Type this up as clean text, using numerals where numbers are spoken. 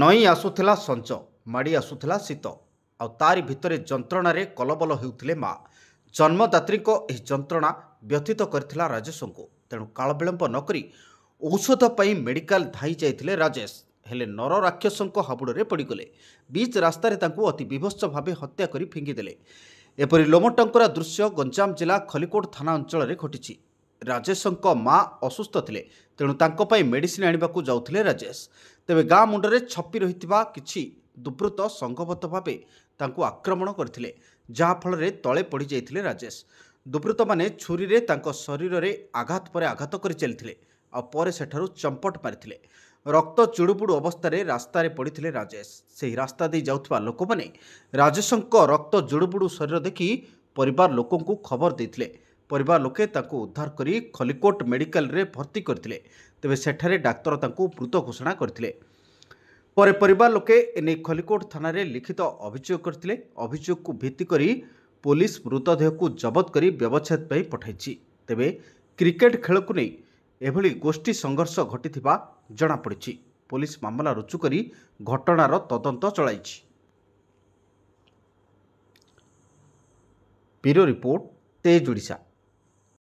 ନଇଁ ଆସୁଥିଲା ସଞ୍ଜ, ମାଡ଼ି ଆସୁଥିଲା ଶୀତ, ଆଉ ତାରି ଭିତରେ ଯନ୍ତ୍ରଣାରେ କଲବଲ ହେଉଥିଲେ ମା। ଜନ୍ମଦାତ୍ରୀଙ୍କ ଏହି ଯନ୍ତ୍ରଣା ବ୍ୟଥିତ କରିଥିଲା ରାଜେଶଙ୍କୁ। ତେଣୁ କାଳବିଳମ୍ବ ନକରି ଔଷଧ ପାଇଁ ମେଡିକାଲ ଧାଇଁ ଯାଇଥିଲେ ରାଜେଶ। ହେଲେ ନର ରାକ୍ଷସଙ୍କ ହାବୁଡ଼ରେ ପଡ଼ିଗଲେ। ବିଚ୍ ରାସ୍ତାରେ ତାଙ୍କୁ ଅତି ବିଭତ୍ସ ଭାବେ ହତ୍ୟା କରି ଫିଙ୍ଗିଦେଲେ। ଏପରି ଲୋମଟଙ୍କରା ଦୃଶ୍ୟ ଗଞ୍ଜାମ ଜିଲ୍ଲା ଖଲିକୋଟ ଥାନା ଅଞ୍ଚଳରେ ଘଟିଛି। ରାଜେଶଙ୍କ ମା ଅସୁସ୍ଥ ଥିଲେ, ତେଣୁ ତାଙ୍କ ପାଇଁ ମେଡିସିନ ଆଣିବାକୁ ଯାଉଥିଲେ ରାଜେଶ। ତେବେ ଗାଁ ମୁଣ୍ଡରେ ଛପି ରହିଥିବା କିଛି ଦୁର୍ବୃତ୍ତ ସଂଘବଦ୍ଧ ଭାବେ ତାଙ୍କୁ ଆକ୍ରମଣ କରିଥିଲେ, ଯାହାଫଳରେ ତଳେ ପଡ଼ିଯାଇଥିଲେ ରାଜେଶ। ଦୁର୍ବୃତ୍ତମାନେ ଛୁରୀରେ ତାଙ୍କ ଶରୀରରେ ଆଘାତ ପରେ ଆଘାତ କରି ଚାଲିଥିଲେ, ଆଉ ପରେ ସେଠାରୁ ଚମ୍ପଟ ମାରିଥିଲେ। ରକ୍ତ ଚୁଡ଼ୁବୁଡ଼ୁ ଅବସ୍ଥାରେ ରାସ୍ତାରେ ପଡ଼ିଥିଲେ ରାଜେଶ। ସେହି ରାସ୍ତା ଦେଇ ଯାଉଥିବା ଲୋକମାନେ ରାଜେଶଙ୍କ ରକ୍ତ ଜୁଡ଼ୁବୁଡ଼ୁ ଶରୀର ଦେଖି ପରିବାର ଲୋକଙ୍କୁ ଖବର ଦେଇଥିଲେ। ପରିବାର ଲୋକେ ତାଙ୍କୁ ଉଦ୍ଧାର କରି ଖଲିକୋଟ ମେଡିକାଲରେ ଭର୍ତ୍ତି କରିଥିଲେ। ତେବେ ସେଠାରେ ଡାକ୍ତର ତାଙ୍କୁ ମୃତ ଘୋଷଣା କରିଥିଲେ। ପରେ ପରିବାର ଲୋକେ ଏନେଇ ଖଲିକୋଟ ଥାନାରେ ଲିଖିତ ଅଭିଯୋଗ କରିଥିଲେ। ଅଭିଯୋଗକୁ ଭିତ୍ତି କରି ପୋଲିସ ମୃତଦେହକୁ ଜବତ କରି ବ୍ୟବଚ୍ଛେଦ ପାଇଁ ପଠାଇଛି। ତେବେ କ୍ରିକେଟ ଖେଳକୁ ନେଇ ଏଭଳି ଗୋଷ୍ଠୀ ସଂଘର୍ଷ ଘଟିଥିବା ଜଣାପଡ଼ିଛି। ପୋଲିସ ମାମଲା ରୁଜୁ କରି ଘଟଣାର ତଦନ୍ତ ଚଳାଇଛି। ବ୍ୟୁରୋ ରିପୋର୍ଟ, ତେଜ ଓଡ଼ିଶା।